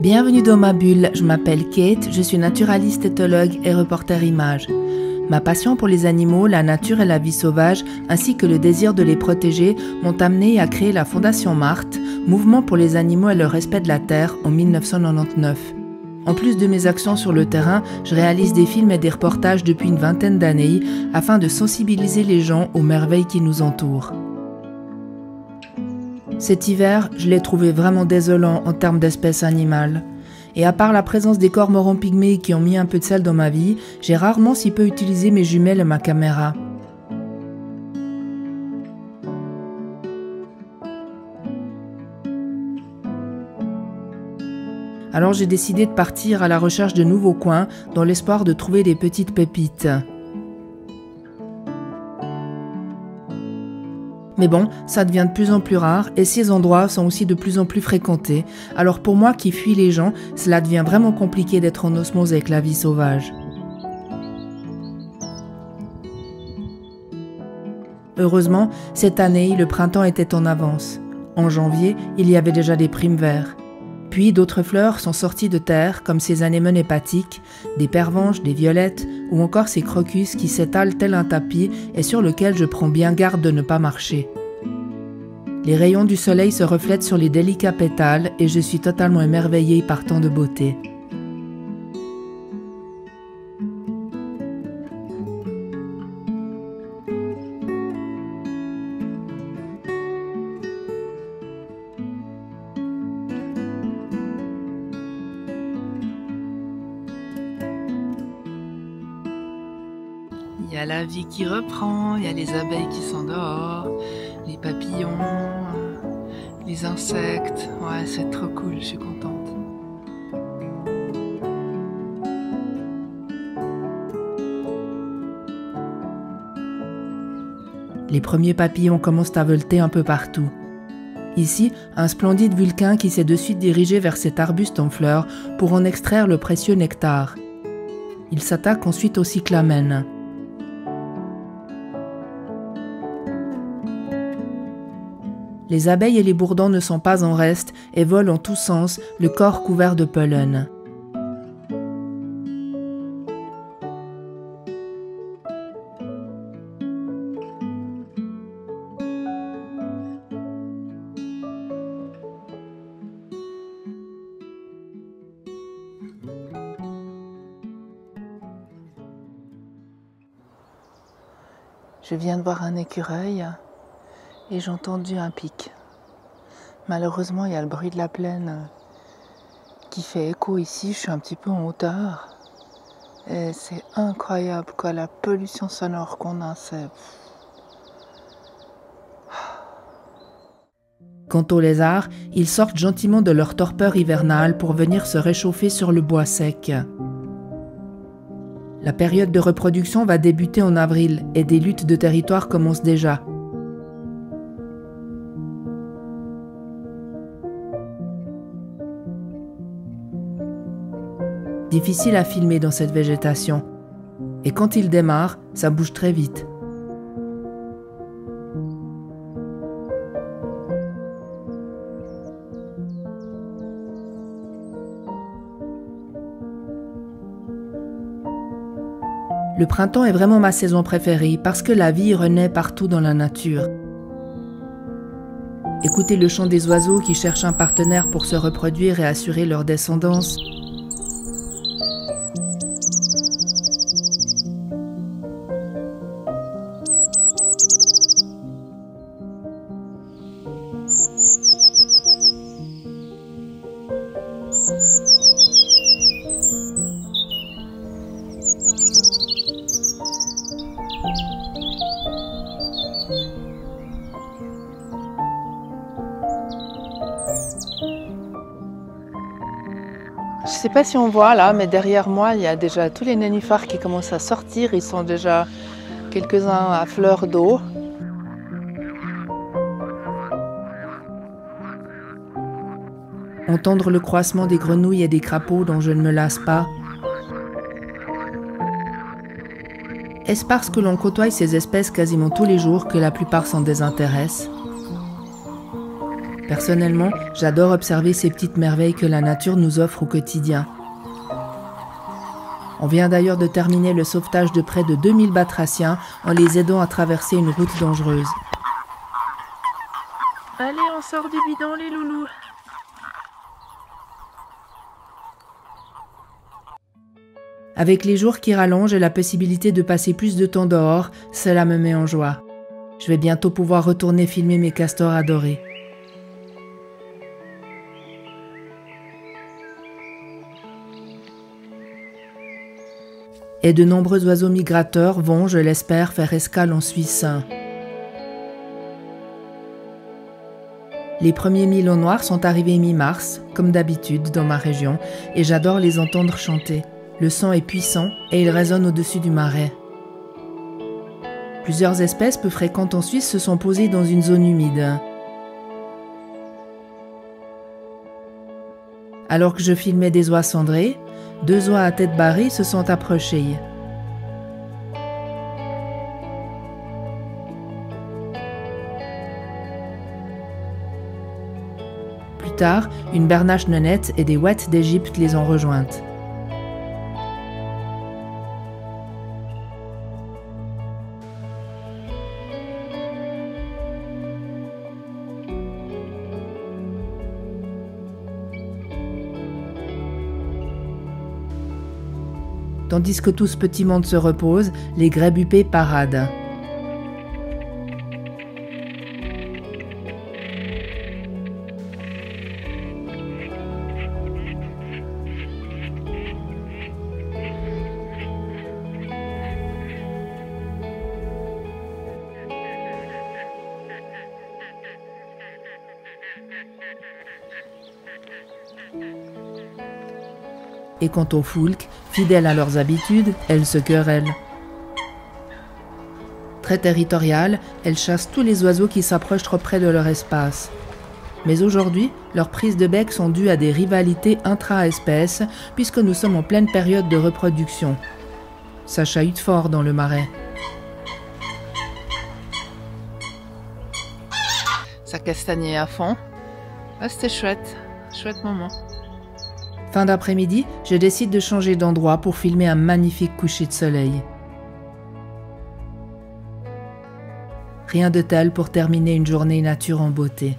Bienvenue dans ma bulle, je m'appelle Kate, je suis naturaliste éthologue et reporter image. Ma passion pour les animaux, la nature et la vie sauvage, ainsi que le désir de les protéger, m'ont amené à créer la Fondation Marthe, mouvement pour les animaux et le respect de la terre, en 1999. En plus de mes actions sur le terrain, je réalise des films et des reportages depuis une vingtaine d'années afin de sensibiliser les gens aux merveilles qui nous entourent. Cet hiver, je l'ai trouvé vraiment désolant en termes d'espèces animales. Et à part la présence des cormorans pygmées qui ont mis un peu de sel dans ma vie, j'ai rarement si peu utilisé mes jumelles et ma caméra. Alors j'ai décidé de partir à la recherche de nouveaux coins dans l'espoir de trouver des petites pépites. Mais bon, ça devient de plus en plus rare et ces endroits sont aussi de plus en plus fréquentés. Alors pour moi qui fuis les gens, cela devient vraiment compliqué d'être en osmose avec la vie sauvage. Heureusement, cette année, le printemps était en avance. En janvier, il y avait déjà des primes verts. Puis d'autres fleurs sont sorties de terre, comme ces anémones hépatiques, des pervenches, des violettes, ou encore ces crocus qui s'étalent tel un tapis et sur lequel je prends bien garde de ne pas marcher. Les rayons du soleil se reflètent sur les délicats pétales et je suis totalement émerveillée par tant de beauté. Il y a la vie qui reprend, il y a les abeilles qui sont dehors, les papillons, les insectes. Ouais, c'est trop cool, je suis contente. Les premiers papillons commencent à volter un peu partout. Ici, un splendide vulcain qui s'est de suite dirigé vers cet arbuste en fleurs pour en extraire le précieux nectar. Il s'attaque ensuite aux cyclamènes. Les abeilles et les bourdons ne sont pas en reste et volent en tous sens, le corps couvert de pollen. Je viens de voir un écureuil et j'ai entendu un pic. Malheureusement, il y a le bruit de la plaine qui fait écho ici. Je suis un petit peu en hauteur. Et c'est incroyable, quoi, la pollution sonore qu'on a. Quant aux lézards, ils sortent gentiment de leur torpeur hivernale pour venir se réchauffer sur le bois sec. La période de reproduction va débuter en avril et des luttes de territoire commencent déjà. Difficile à filmer dans cette végétation. Et quand il démarre, ça bouge très vite. Le printemps est vraiment ma saison préférée parce que la vie renaît partout dans la nature. Écoutez le chant des oiseaux qui cherchent un partenaire pour se reproduire et assurer leur descendance. Je ne sais pas si on voit là, mais derrière moi, il y a déjà tous les nénuphars qui commencent à sortir. Ils sont déjà quelques-uns à fleur d'eau. entendre le croissement des grenouilles et des crapauds dont je ne me lasse pas. Est-ce parce que l'on côtoie ces espèces quasiment tous les jours que la plupart s'en désintéressent? Personnellement, j'adore observer ces petites merveilles que la nature nous offre au quotidien. On vient d'ailleurs de terminer le sauvetage de près de 2000 batraciens en les aidant à traverser une route dangereuse. Allez, on sort du bidon les loulous. Avec les jours qui rallongent et la possibilité de passer plus de temps dehors, cela me met en joie. Je vais bientôt pouvoir retourner filmer mes castors adorés. Et de nombreux oiseaux migrateurs vont, je l'espère, faire escale en Suisse. Les premiers milons noirs sont arrivés mi-mars, comme d'habitude dans ma région, et j'adore les entendre chanter. Le son est puissant et il résonne au-dessus du marais. Plusieurs espèces peu fréquentes en Suisse se sont posées dans une zone humide. Alors que je filmais des oies cendrées, 2 oies à tête barrée se sont approchées. Plus tard, une bernache nonnette et des ouettes d'Égypte les ont rejointes. Tandis que tout ce petit monde se repose, les grébupés paradent. Et quant aux foulques, fidèles à leurs habitudes, elles se querellent. Très territoriales, elles chassent tous les oiseaux qui s'approchent trop près de leur espace. Mais aujourd'hui, leurs prises de bec sont dues à des rivalités intra-espèces, puisque nous sommes en pleine période de reproduction. Ça chahute fort dans le marais. Ça castagnait à fond. Ah, c'était chouette. Chouette moment. Fin d'après-midi, je décide de changer d'endroit pour filmer un magnifique coucher de soleil. Rien de tel pour terminer une journée nature en beauté.